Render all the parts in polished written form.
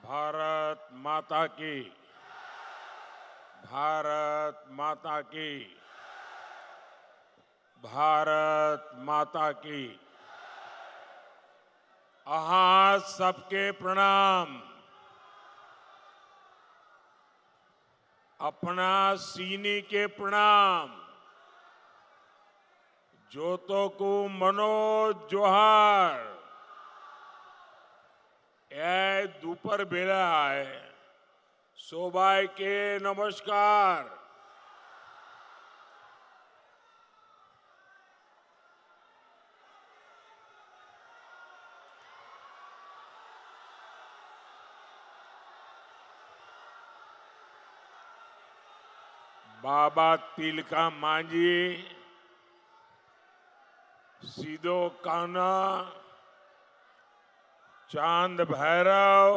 भारत माता की, भारत माता की, भारत माता की। आहा सबके प्रणाम। अपना सीनी के प्रणाम। जोतो को मनोज जोहार। ए दोपहर बेला है सोबाई के नमस्कार। बाबा तिलका मांझी, सीधो कान्हा, चांद भैरव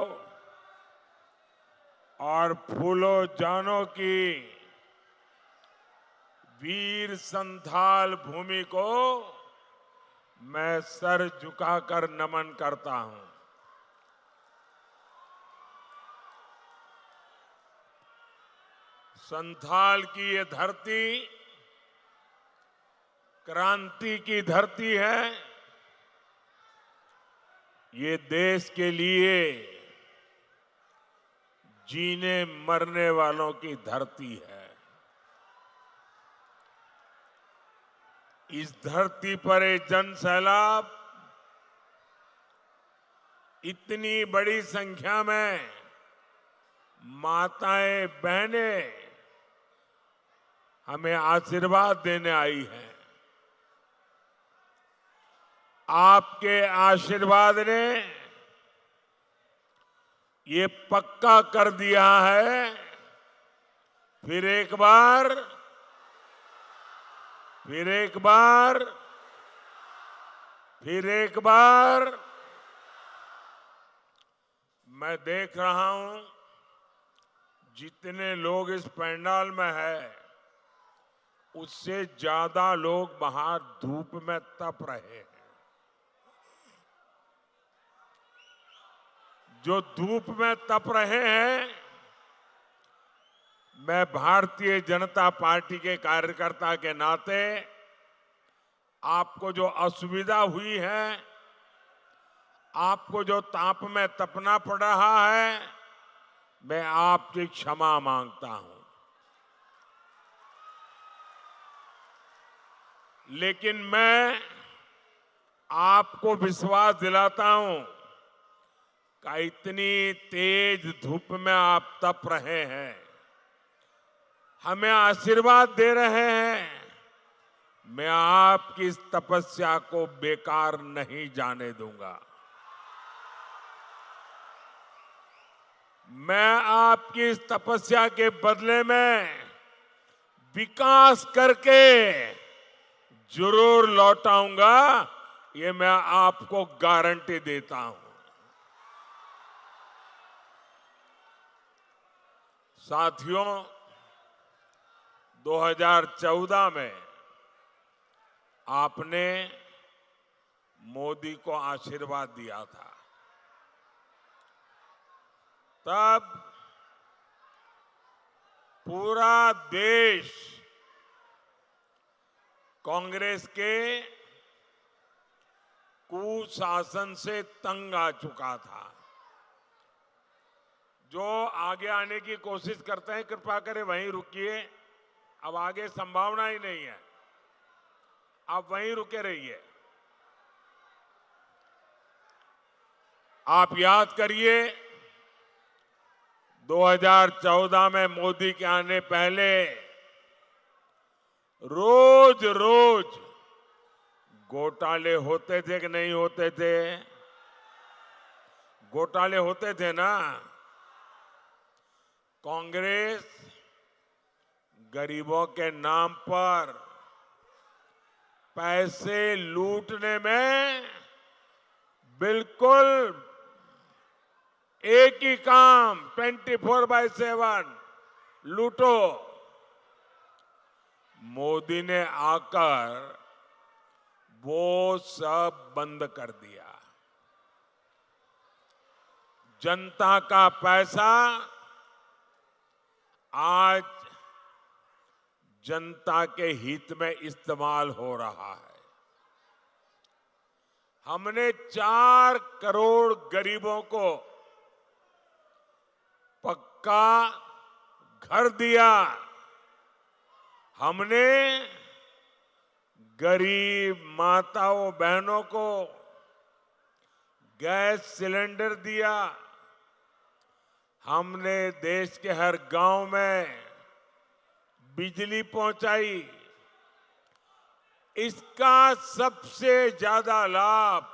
और फूलो जानो की वीर संथाल भूमि को मैं सर झुकाकर नमन करता हूं। संथाल की ये धरती क्रांति की धरती है। ये देश के लिए जीने मरने वालों की धरती है। इस धरती पर एक जन सैलाब इतनी बड़ी संख्या में माताएं बहनें हमें आशीर्वाद देने आई हैं। आपके आशीर्वाद ने ये पक्का कर दिया है, फिर एक बार मैं देख रहा हूं जितने लोग इस पंडाल में हैं, उससे ज्यादा लोग बाहर धूप में तप रहे हैं। जो धूप में तप रहे हैं, मैं भारतीय जनता पार्टी के कार्यकर्ता के नाते आपको जो असुविधा हुई है, आपको जो ताप में तपना पड़ रहा है, मैं आपकी क्षमा मांगता हूं। लेकिन मैं आपको विश्वास दिलाता हूं कि इतनी तेज धूप में आप तप रहे हैं, हमें आशीर्वाद दे रहे हैं। मैं आपकी इस तपस्या को बेकार नहीं जाने दूंगा। मैं आपकी इस तपस्या के बदले में विकास करके जरूर लौटाऊंगा, ये मैं आपको गारंटी देता हूं। साथियों, 2014 में आपने मोदी को आशीर्वाद दिया था। तब पूरा देश कांग्रेस के कुशासन से तंग आ चुका था। जो आगे आने की कोशिश करते हैं, कृपा करें वहीं रुकिए। अब आगे संभावना ही नहीं है, आप वहीं रुके रहिए। आप याद करिए, 2014 में मोदी के आने पहले रोज रोज घोटाले होते थे कि नहीं होते थे? घोटाले होते थे ना। कांग्रेस गरीबों के नाम पर पैसे लूटने में बिल्कुल एक ही काम, 24/7 लूटो। मोदी ने आकर वो सब बंद कर दिया। जनता का पैसा आज जनता के हित में इस्तेमाल हो रहा है। हमने 4 करोड़ गरीबों को पक्का घर दिया। हमने गरीब माताओं बहनों को गैस सिलेंडर दिया। हमने देश के हर गांव में बिजली पहुंचाई। इसका सबसे ज्यादा लाभ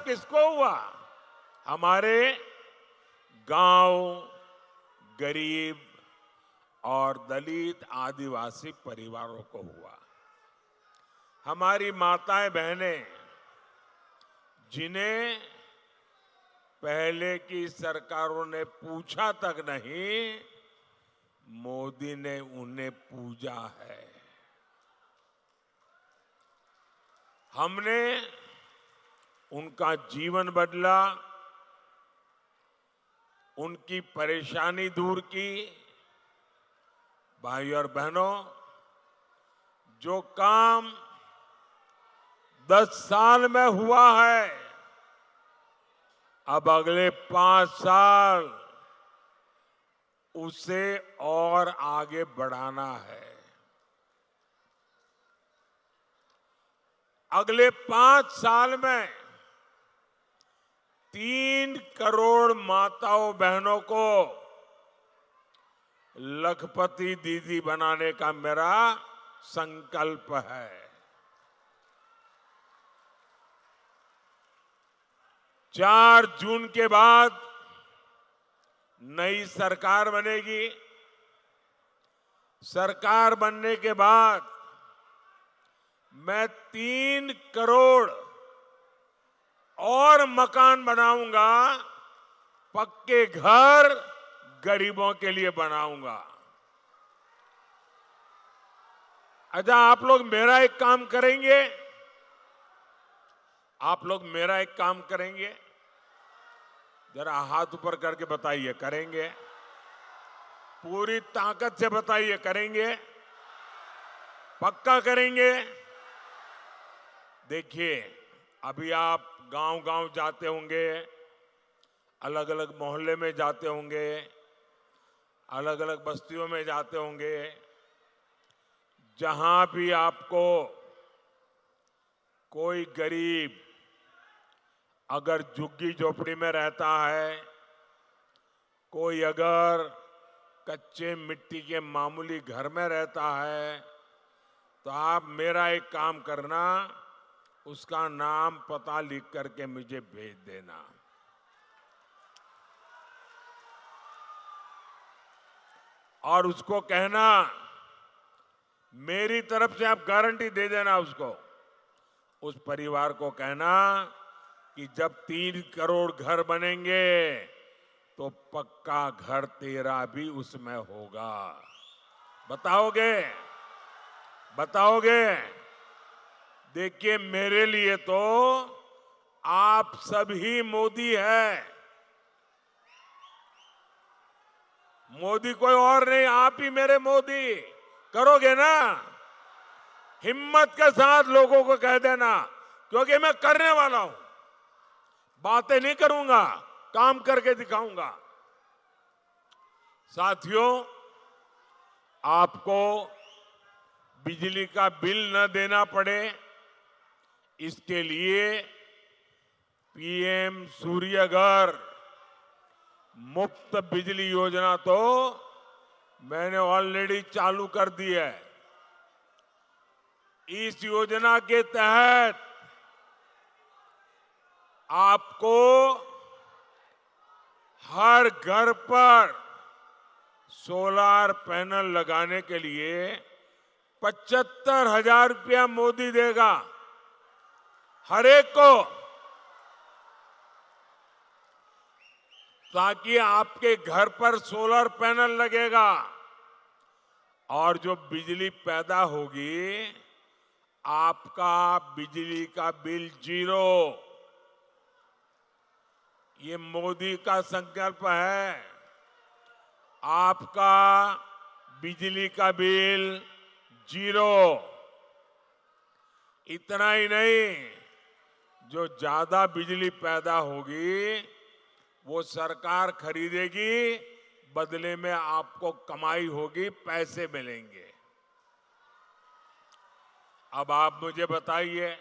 किसको हुआ? हमारे गांव, गरीब और दलित आदिवासी परिवारों को हुआ। हमारी माताएं बहनें जिन्हें पहले की सरकारों ने पूछा तक नहीं, मोदी ने उन्हें पूजा है। हमने उनका जीवन बदला, उनकी परेशानी दूर की। भाई और बहनों, जो काम 10 साल में हुआ है, अब अगले 5 साल उसे और आगे बढ़ाना है। अगले 5 साल में 3 करोड़ माताओं बहनों को लखपति दीदी बनाने का मेरा संकल्प है। 4 जून के बाद नई सरकार बनेगी। सरकार बनने के बाद मैं 3 करोड़ और मकान बनाऊंगा, पक्के घर गरीबों के लिए बनाऊंगा। अच्छा, आप लोग मेरा एक काम करेंगे? आप लोग मेरा एक काम करेंगे? जरा हाथ ऊपर करके बताइए, करेंगे? पूरी ताकत से बताइए, करेंगे? पक्का करेंगे? देखिए, अभी आप गांव-गांव जाते होंगे, अलग अलग मोहल्ले में जाते होंगे, अलग अलग बस्तियों में जाते होंगे। जहां भी आपको कोई गरीब अगर झुग्गी झोपड़ी में रहता है, कोई अगर कच्चे मिट्टी के मामूली घर में रहता है, तो आप मेरा एक काम करना, उसका नाम पता लिख करके मुझे भेज देना। और उसको कहना, मेरी तरफ से आप गारंटी दे देना उसको, उस परिवार को कहना कि जब 3 करोड़ घर बनेंगे तो पक्का घर तेरा भी उसमें होगा। बताओगे? बताओगे? देखिए, मेरे लिए तो आप सभी मोदी है। मोदी कोई और नहीं, आप ही मेरे मोदी। करोगे ना? हिम्मत के साथ लोगों को कह देना, क्योंकि मैं करने वाला हूं। बातें नहीं करूंगा, काम करके दिखाऊंगा। साथियों, आपको बिजली का बिल न देना पड़े, इसके लिए पीएम सूर्य घर मुफ्त बिजली योजना तो मैंने ऑलरेडी चालू कर दी है। इस योजना के तहत आपको हर घर पर सोलर पैनल लगाने के लिए 75,000 रुपया मोदी देगा। हर एक को ताकि आपके घर पर सोलर पैनल लगेगा और जो बिजली पैदा होगी आपका बिजली का बिल जीरो। ये मोदी का संकल्प है। आपका बिजली का बिल जीरो। इतना ही नहीं, जो ज्यादा बिजली पैदा होगी वो सरकार खरीदेगी, बदले में आपको कमाई होगी, पैसे मिलेंगे। अब आप मुझे बताइए,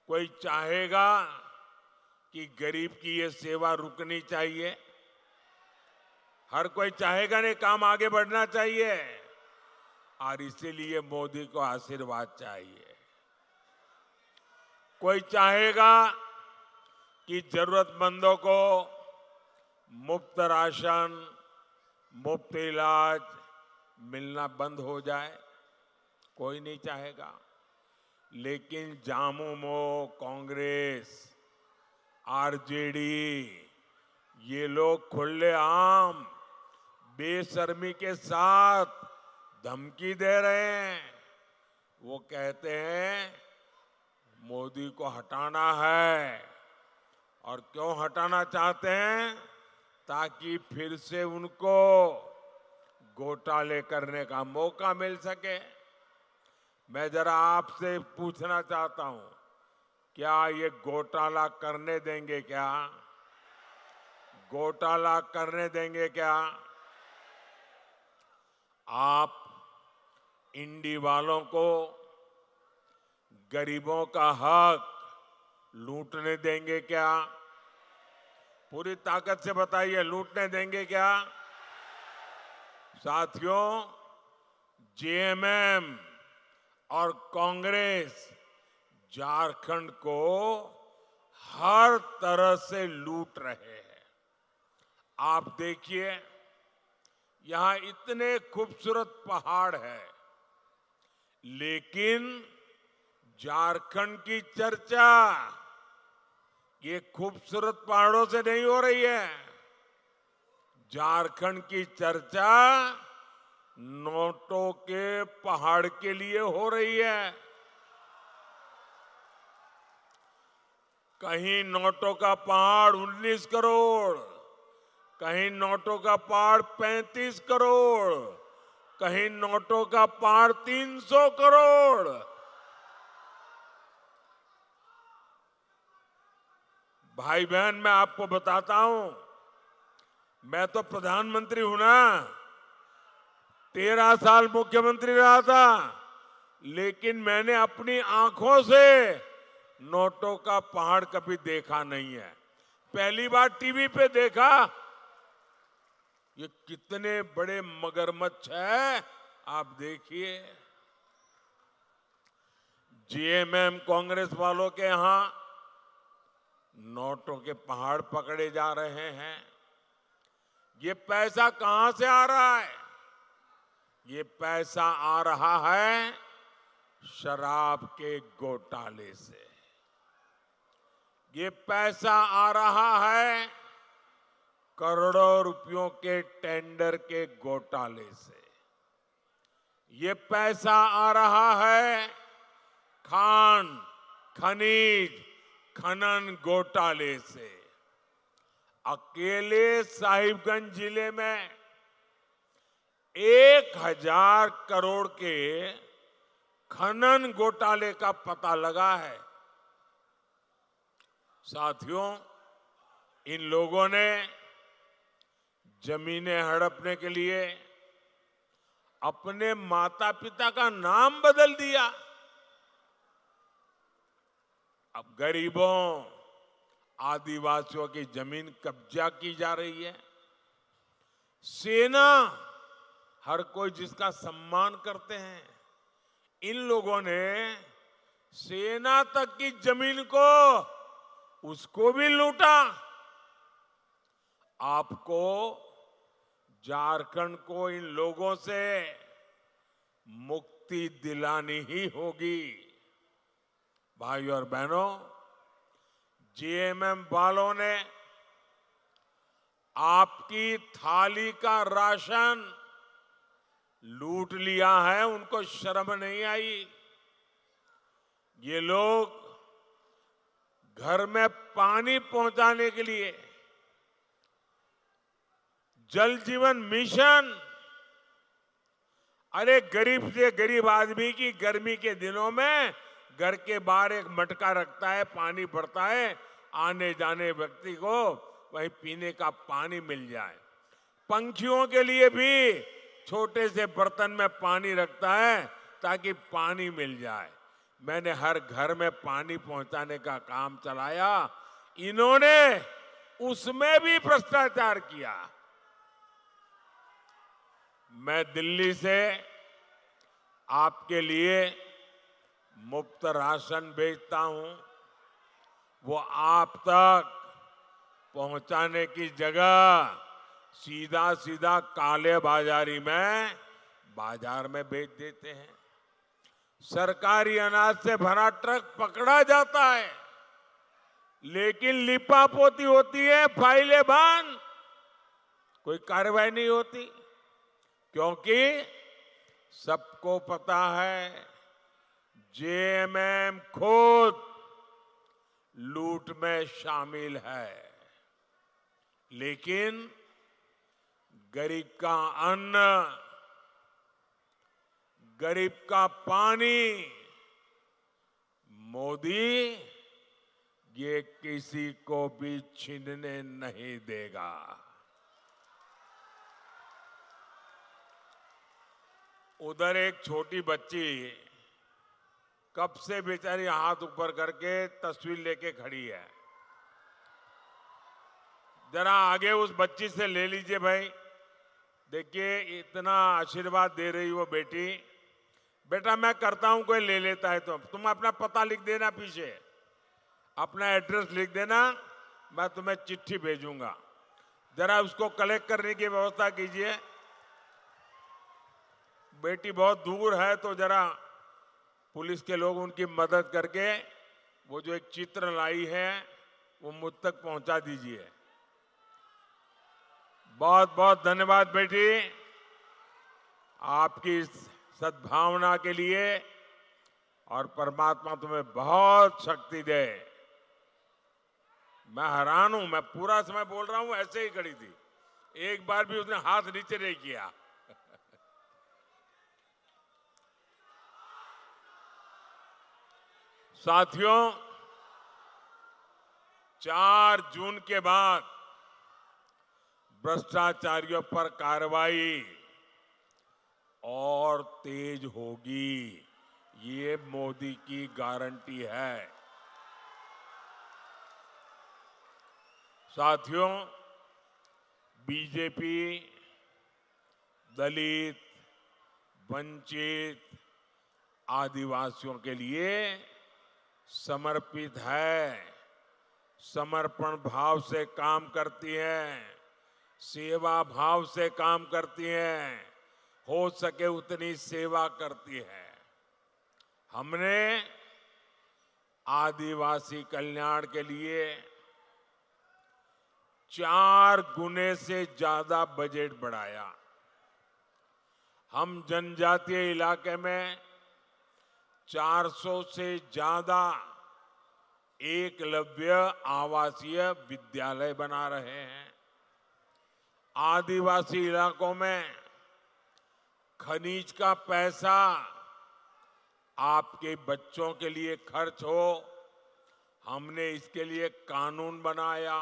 कोई चाहेगा कि गरीब की ये सेवा रुकनी चाहिए? हर कोई चाहेगा नहीं, काम आगे बढ़ना चाहिए। और इसीलिए मोदी को आशीर्वाद चाहिए। कोई चाहेगा कि जरूरतमंदों को मुफ्त राशन, मुफ्त इलाज मिलना बंद हो जाए? कोई नहीं चाहेगा। लेकिन झामुमो, कांग्रेस, आरजेडी, ये लोग खुलेआम बेशर्मी के साथ धमकी दे रहे हैं। वो कहते हैं मोदी को हटाना है। और क्यों हटाना चाहते हैं? ताकि फिर से उनको घोटाले करने का मौका मिल सके। मैं जरा आपसे पूछना चाहता हूं, क्या ये घोटाला करने देंगे? क्या घोटाला करने देंगे? क्या आप इंडी वालों को गरीबों का हक लूटने देंगे? क्या पूरी ताकत से बताइए, लूटने देंगे क्या? साथियों, जेएमएम और कांग्रेस झारखंड को हर तरह से लूट रहे हैं। आप देखिए, यहां इतने खूबसूरत पहाड़ है, लेकिन झारखंड की चर्चा ये खूबसूरत पहाड़ों से नहीं हो रही है। झारखंड की चर्चा नोटों के पहाड़ के लिए हो रही है। कहीं नोटों का पहाड़ 19 करोड़, कहीं नोटों का पहाड़ 35 करोड़, कहीं नोटों का पहाड़ 300 करोड़। भाई बहन, मैं आपको बताता हूं, मैं तो प्रधानमंत्री हूं ना, 13 साल मुख्यमंत्री रहा था, लेकिन मैंने अपनी आंखों से नोटों का पहाड़ कभी देखा नहीं है। पहली बार टीवी पे देखा। ये कितने बड़े मगरमच्छ है, आप देखिए। जेएमएम कांग्रेस वालों के यहां नोटों के पहाड़ पकड़े जा रहे हैं। ये पैसा कहां से आ रहा है? ये पैसा आ रहा है शराब के घोटाले से। ये पैसा आ रहा है करोड़ों रुपयों के टेंडर के घोटाले से। ये पैसा आ रहा है खान, खनिज, खनन घोटाले से। अकेले साहिबगंज जिले में 1000 करोड़ के खनन घोटाले का पता लगा है। साथियों, इन लोगों ने जमीनें हड़पने के लिए अपने माता पिता का नाम बदल दिया। अब गरीबों, आदिवासियों की जमीन कब्जा की जा रही है। सेना, हर कोई जिसका सम्मान करते हैं, इन लोगों ने सेना तक की जमीन को उसको भी लूटा। आपको झारखंड को इन लोगों से मुक्ति दिलानी ही होगी। भाइयों और बहनों, जेएमएम वालों ने आपकी थाली का राशन लूट लिया है, उनको शर्म नहीं आई। ये लोग घर में पानी पहुंचाने के लिए जल जीवन मिशन, अरे गरीब से गरीब आदमी की गर्मी के दिनों में घर के बाहर एक मटका रखता है, पानी भरता है, आने जाने व्यक्ति को वही पीने का पानी मिल जाए। पंछियों के लिए भी छोटे से बर्तन में पानी रखता है ताकि पानी मिल जाए। मैंने हर घर में पानी पहुंचाने का काम चलाया, इन्होंने उसमें भी भ्रष्टाचार किया। मैं दिल्ली से आपके लिए मुफ्त राशन भेजता हूं, वो आप तक पहुंचाने की जगह सीधा सीधा काले बाजारी में बाजार में बेच देते हैं। सरकारी अनाज से भरा ट्रक पकड़ा जाता है, लेकिन लिपापोती होती है, फाइलें बंद, कोई कार्रवाई नहीं होती, क्योंकि सबको पता है जेएमएम खुद लूट में शामिल है। लेकिन गरीब का अन्न, गरीब का पानी मोदी ये किसी को भी छीनने नहीं देगा। उधर एक छोटी बच्ची कब से बेचारी हाथ ऊपर करके तस्वीर लेके खड़ी है। जरा आगे उस बच्ची से ले लीजिए भाई। देखिए इतना आशीर्वाद दे रही वो बेटी। बेटा मैं करता हूं, कोई ले लेता है तो तुम अपना पता लिख देना, पीछे अपना एड्रेस लिख देना, मैं तुम्हें चिट्ठी भेजूंगा। जरा उसको कलेक्ट करने की व्यवस्था कीजिए। बेटी बहुत दूर है तो जरा पुलिस के लोग उनकी मदद करके वो जो एक चित्र लाई है वो मुझ तक पहुंचा दीजिए। बहुत बहुत धन्यवाद बेटी, आपकी सद्भावना के लिए, और परमात्मा तुम्हें बहुत शक्ति दे। मैं हैरान हूं, मैं पूरा समय बोल रहा हूं, ऐसे ही खड़ी थी, एक बार भी उसने हाथ नीचे नहीं किया। साथियों, 4 जून के बाद भ्रष्टाचारियों पर कार्रवाई और तेज होगी, ये मोदी की गारंटी है। साथियों, बीजेपी दलित, वंचित, आदिवासियों के लिए समर्पित है, समर्पण भाव से काम करती है, सेवा भाव से काम करती है, हो सके उतनी सेवा करती है। हमने आदिवासी कल्याण के लिए 4 गुने से ज्यादा बजट बढ़ाया। हम जनजातीय इलाके में 400 से ज्यादा एकलव्य आवासीय विद्यालय बना रहे हैं। आदिवासी इलाकों में खनिज का पैसा आपके बच्चों के लिए खर्च हो, हमने इसके लिए कानून बनाया।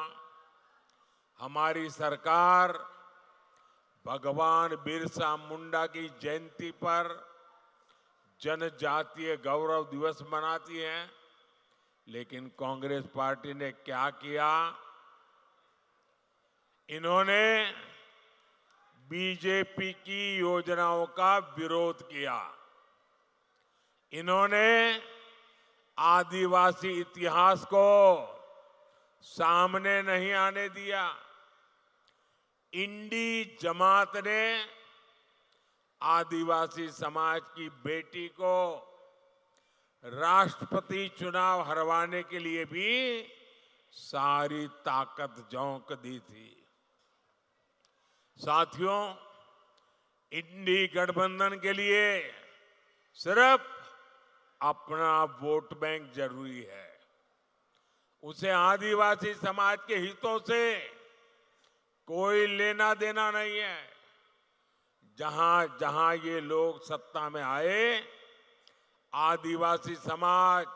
हमारी सरकार भगवान बिरसा मुंडा की जयंती पर जनजातीय गौरव दिवस मनाती है, लेकिन कांग्रेस पार्टी ने क्या किया? इन्होंने बीजेपी की योजनाओं का विरोध किया। इन्होंने आदिवासी इतिहास को सामने नहीं आने दिया। इंडी जमात ने आदिवासी समाज की बेटी को राष्ट्रपति चुनाव हरवाने के लिए भी सारी ताकत झोंक दी थी। साथियों, इंडी गठबंधन के लिए सिर्फ अपना वोट बैंक जरूरी है। उसे आदिवासी समाज के हितों से कोई लेना देना नहीं है। जहां जहां ये लोग सत्ता में आए, आदिवासी समाज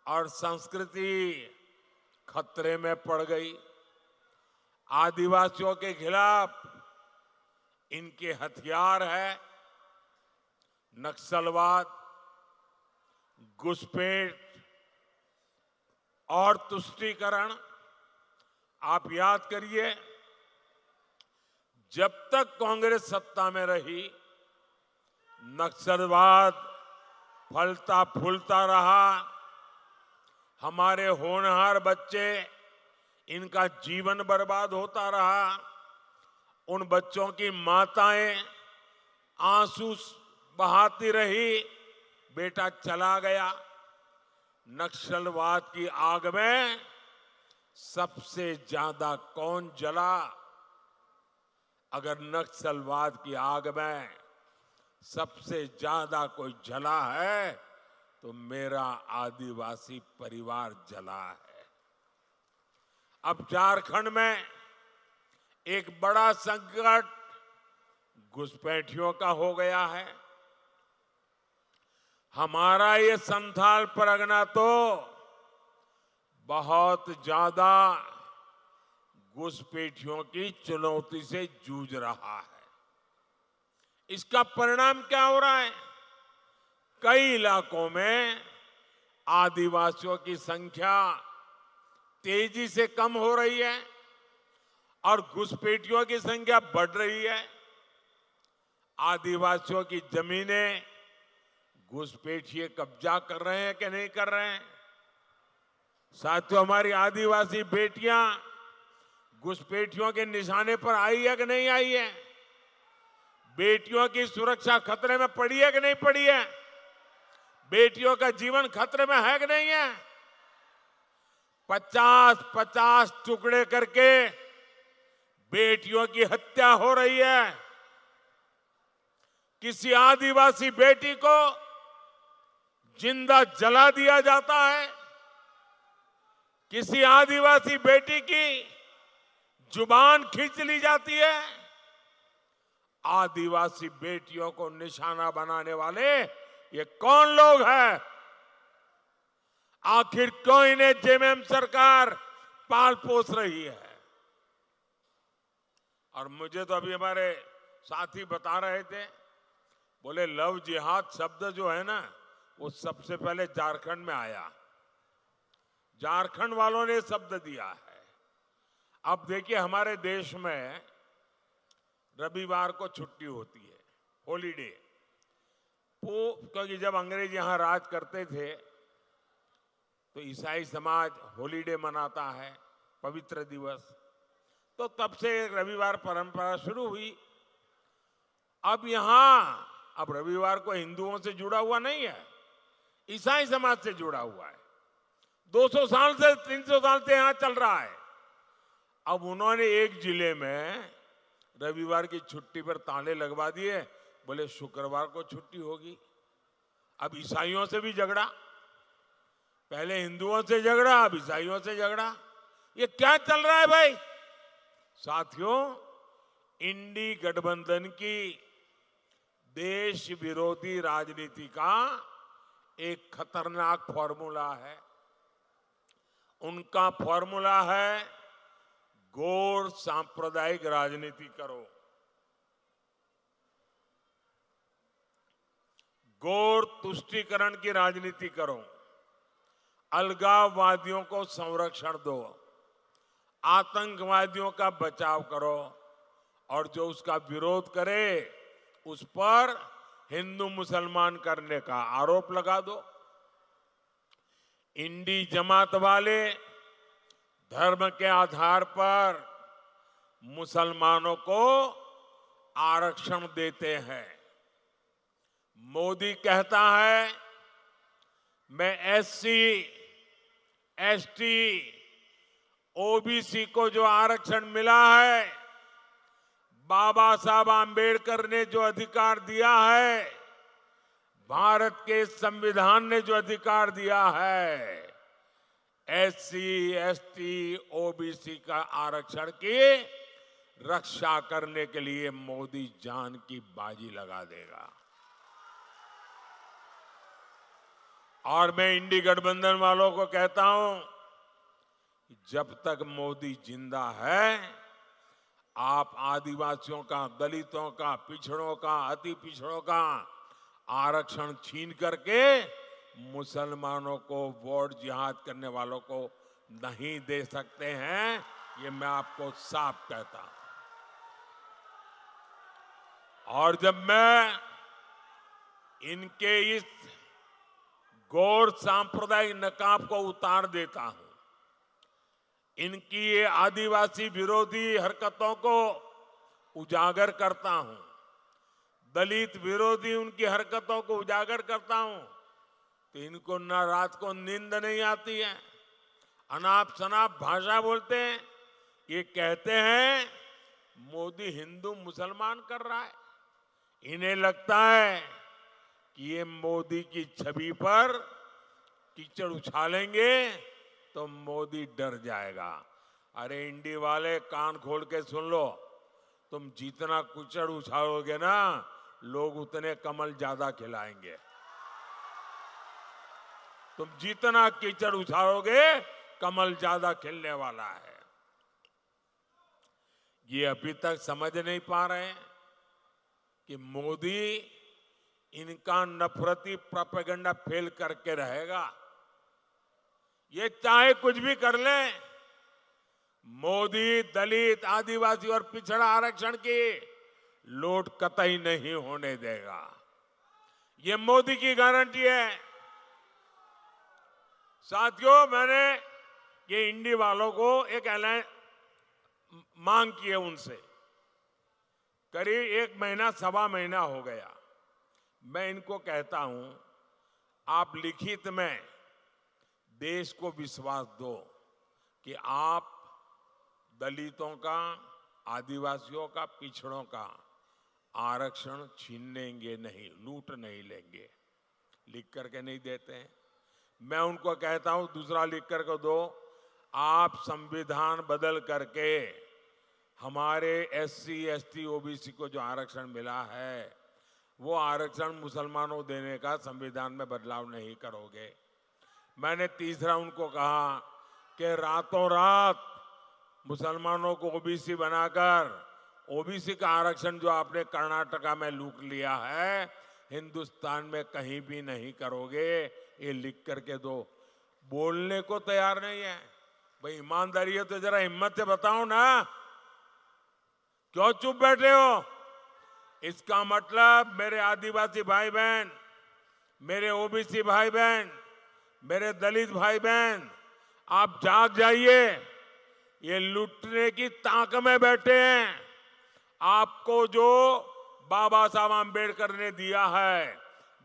और संस्कृति खतरे में पड़ गई। आदिवासियों के खिलाफ इनके हथियार है नक्सलवाद, घुसपैठ और तुष्टीकरण। आप याद करिए, जब तक कांग्रेस सत्ता में रही, नक्सलवाद फलता फूलता रहा। हमारे होनहार बच्चे, इनका जीवन बर्बाद होता रहा। उन बच्चों की माताएं आंसू बहाती रही, बेटा चला गया। नक्सलवाद की आग में सबसे ज्यादा कौन जला? अगर नक्सलवाद की आग में सबसे ज्यादा कोई जला है तो मेरा आदिवासी परिवार जला है। अब झारखंड में एक बड़ा संकट घुसपैठियों का हो गया है। हमारा ये संथाल परगना तो बहुत ज्यादा घुसपैठियों की चुनौती से जूझ रहा है। इसका परिणाम क्या हो रहा है? कई इलाकों में आदिवासियों की संख्या तेजी से कम हो रही है और घुसपैठियों की संख्या बढ़ रही है। आदिवासियों की जमीनें घुसपैठिए कब्जा कर रहे हैं कि नहीं कर रहे हैं? साथियों, हमारी आदिवासी बेटियां घुसपैठियों के निशाने पर आई है कि नहीं आई है? बेटियों की सुरक्षा खतरे में पड़ी है कि नहीं पड़ी है? बेटियों का जीवन खतरे में है कि नहीं है? 50-50 टुकड़े करके बेटियों की हत्या हो रही है। किसी आदिवासी बेटी को जिंदा जला दिया जाता है। किसी आदिवासी बेटी की जुबान खींच ली जाती है। आदिवासी बेटियों को निशाना बनाने वाले ये कौन लोग हैं? आखिर क्यों इन्हें जेएमएम सरकार पाल पोस रही है? और मुझे तो अभी हमारे साथी बता रहे थे, बोले लव जिहाद शब्द जो है ना, वो सबसे पहले झारखंड में आया। झारखंड वालों ने शब्द दिया है। अब देखिए, हमारे देश में रविवार को छुट्टी होती है, हॉलीडे। क्योंकि जब अंग्रेज यहां राज करते थे तो ईसाई समाज हॉलीडे मनाता है, पवित्र दिवस। तो तब से रविवार परंपरा शुरू हुई। अब रविवार को हिंदुओं से जुड़ा हुआ नहीं है, ईसाई समाज से जुड़ा हुआ है। 200 साल से 300 साल से यहां चल रहा है। अब उन्होंने एक जिले में रविवार की छुट्टी पर ताले लगवा दिए, बोले शुक्रवार को छुट्टी होगी। अब ईसाइयों से भी झगड़ा, पहले हिंदुओं से झगड़ा, अब ईसाइयों से झगड़ा। ये क्या चल रहा है भाई? साथियों, इंडी गठबंधन की देश विरोधी राजनीति का एक खतरनाक फॉर्मूला है। उनका फॉर्मूला है गौर सांप्रदायिक राजनीति करो, गौर तुष्टीकरण की राजनीति करो, अलगाववादियों को संरक्षण दो, आतंकवादियों का बचाव करो और जो उसका विरोध करे उस पर हिंदू मुसलमान करने का आरोप लगा दो। इंडी जमात वाले धर्म के आधार पर मुसलमानों को आरक्षण देते हैं। मोदी कहता है मैं एससी, एसटी, ओबीसी को जो आरक्षण मिला है बाबा साहब आम्बेडकर ने जो अधिकार दिया है, भारत के संविधान ने जो अधिकार दिया है, एससी, एसटी, ओबीसी का आरक्षण की रक्षा करने के लिए मोदी जान की बाजी लगा देगा। और मैं इंडी गठबंधन वालों को कहता हूं, जब तक मोदी जिंदा है, आप आदिवासियों का, दलितों का, पिछड़ों का, अति पिछड़ों का आरक्षण छीन करके मुसलमानों को वोट जिहाद करने वालों को नहीं दे सकते हैं। ये मैं आपको साफ कहता हूं। और जब मैं इनके इस गौर सांप्रदायिक नकाब को उतार देता हूं, इनकी ये आदिवासी विरोधी हरकतों को उजागर करता हूं, दलित विरोधी उनकी हरकतों को उजागर करता हूं, तो इनको न रात को नींद नहीं आती है, अनाप शनाप भाषा बोलते हैं। ये कहते हैं मोदी हिंदू मुसलमान कर रहा है। इन्हें लगता है कि ये मोदी की छवि पर कीचड़ उछालेंगे तो मोदी डर जाएगा। अरे इंडी वाले, कान खोल के सुन लो, तुम जितना कीचड़ उछालोगे ना, लोग उतने कमल ज्यादा खिलाएंगे। तुम जितना कीचड़ उछालोगे, कमल ज्यादा खिलने वाला है। ये अभी तक समझ नहीं पा रहे हैं कि मोदी इनका नफरती प्रोपेगेंडा फेल करके रहेगा। ये चाहे कुछ भी कर ले, मोदी दलित, आदिवासी और पिछड़ा आरक्षण की लूट कतई नहीं होने देगा। ये मोदी की गारंटी है। साथियों, मैंने ये इंडी वालों को एक ऐलान मांग की है उनसे। करीब 1 महीना, सवा महीना हो गया। मैं इनको कहता हूं, आप लिखित में देश को विश्वास दो कि आप दलितों का, आदिवासियों का, पिछड़ों का आरक्षण छीनेंगे नहीं, लूट नहीं लेंगे। लिख करके नहीं देते हैं। मैं उनको कहता हूं, दूसरा लिख करके दो, आप संविधान बदल करके हमारे एससी, एसटी, ओबीसी को जो आरक्षण मिला है, वो आरक्षण मुसलमानों देने का संविधान में बदलाव नहीं करोगे। मैंने तीसरा उनको कहा कि रातों रात मुसलमानों को ओबीसी बनाकर ओबीसी का आरक्षण जो आपने कर्नाटका में लूट लिया है, हिंदुस्तान में कहीं भी नहीं करोगे। ये लिख करके दो। बोलने को तैयार नहीं है। भाई ईमानदारी है तो जरा हिम्मत से बताओ ना, क्यों चुप बैठे हो? इसका मतलब मेरे आदिवासी भाई बहन, मेरे ओबीसी भाई बहन, मेरे दलित भाई बहन, आप जाग जाइए। ये लूटने की ताक में बैठे हैं। आपको जो बाबा साहब आम्बेडकर ने दिया है,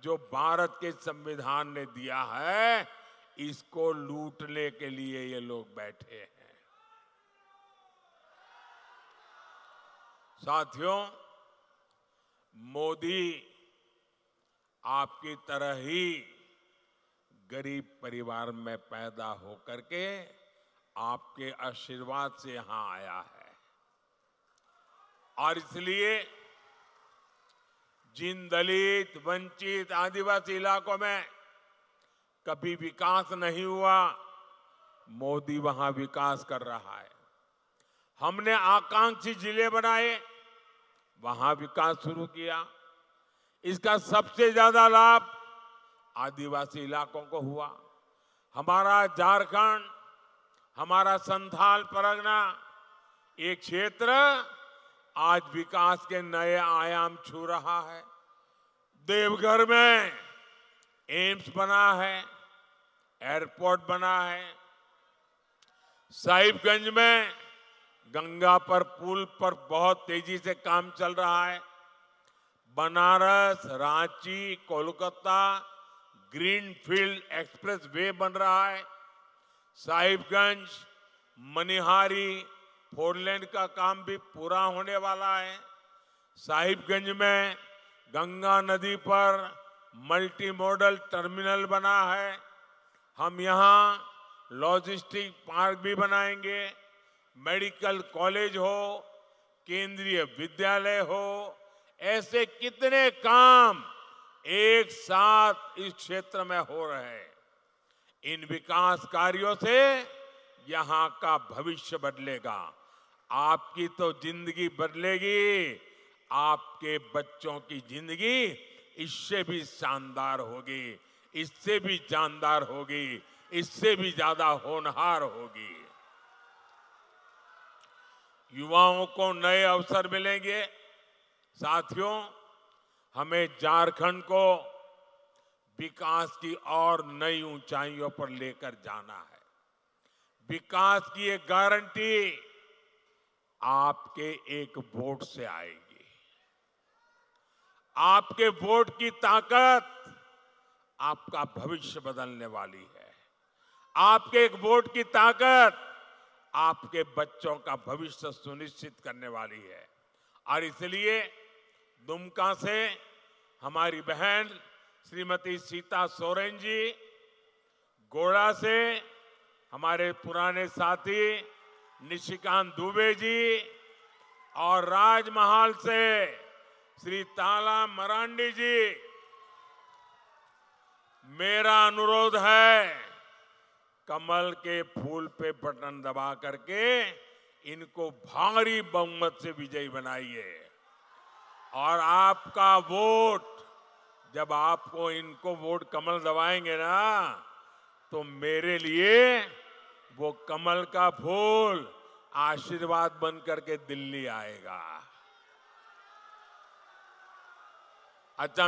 जो भारत के संविधान ने दिया है, इसको लूटने के लिए ये लोग बैठे हैं। साथियों, मोदी आपकी तरह ही गरीब परिवार में पैदा होकर के आपके आशीर्वाद से यहां आया है। और इसलिए जिन दलित, वंचित, आदिवासी इलाकों में कभी विकास नहीं हुआ, मोदी वहां विकास कर रहा है। हमने आकांक्षी जिले बनाए, वहां विकास शुरू किया। इसका सबसे ज्यादा लाभ आदिवासी इलाकों को हुआ। हमारा झारखंड, हमारा संथाल परगना, एक क्षेत्र आज विकास के नए आयाम छू रहा है। देवघर में एम्स बना है, एयरपोर्ट बना है। साहिबगंज में गंगा पर पुल पर बहुत तेजी से काम चल रहा है। Banaras, Ranchi, Kolkata greenfield express way बन रहा है। साहिबगंज, मनिहारी 4 लेन का काम भी पूरा होने वाला है। साहिबगंज में गंगा नदी पर मल्टी मॉडल टर्मिनल बना है। हम यहां लॉजिस्टिक पार्क भी बनाएंगे। मेडिकल कॉलेज हो, केंद्रीय विद्यालय हो, ऐसे कितने काम एक साथ इस क्षेत्र में हो रहे हैं। इन विकास कार्यों से यहां का भविष्य बदलेगा। आपकी तो जिंदगी बदलेगी, आपके बच्चों की जिंदगी इससे भी शानदार होगी, इससे भी जानदार होगी, इससे भी ज्यादा होनहार होगी। युवाओं को नए अवसर मिलेंगे। साथियों, हमें झारखंड को विकास की और नई ऊंचाइयों पर लेकर जाना है। विकास की एक गारंटी आपके एक वोट से आएगी। आपके वोट की ताकत आपका भविष्य बदलने वाली है। आपके एक वोट की ताकत आपके बच्चों का भविष्य सुनिश्चित करने वाली है। और इसलिए दुमका से हमारी बहन श्रीमती सीता सोरेन जी, गोड़ा से हमारे पुराने साथी निशिकांत दुबे जी और राजमहल से श्री ताला मरांडी जी, मेरा अनुरोध है, कमल के फूल पे बटन दबा करके इनको भारी बहुमत से विजयी बनाइए। और आपका वोट, जब आपको इनको वोट कमल दबाएंगे ना, तो मेरे लिए वो कमल का फूल आशीर्वाद बन करके दिल्ली आएगा। अच्छा,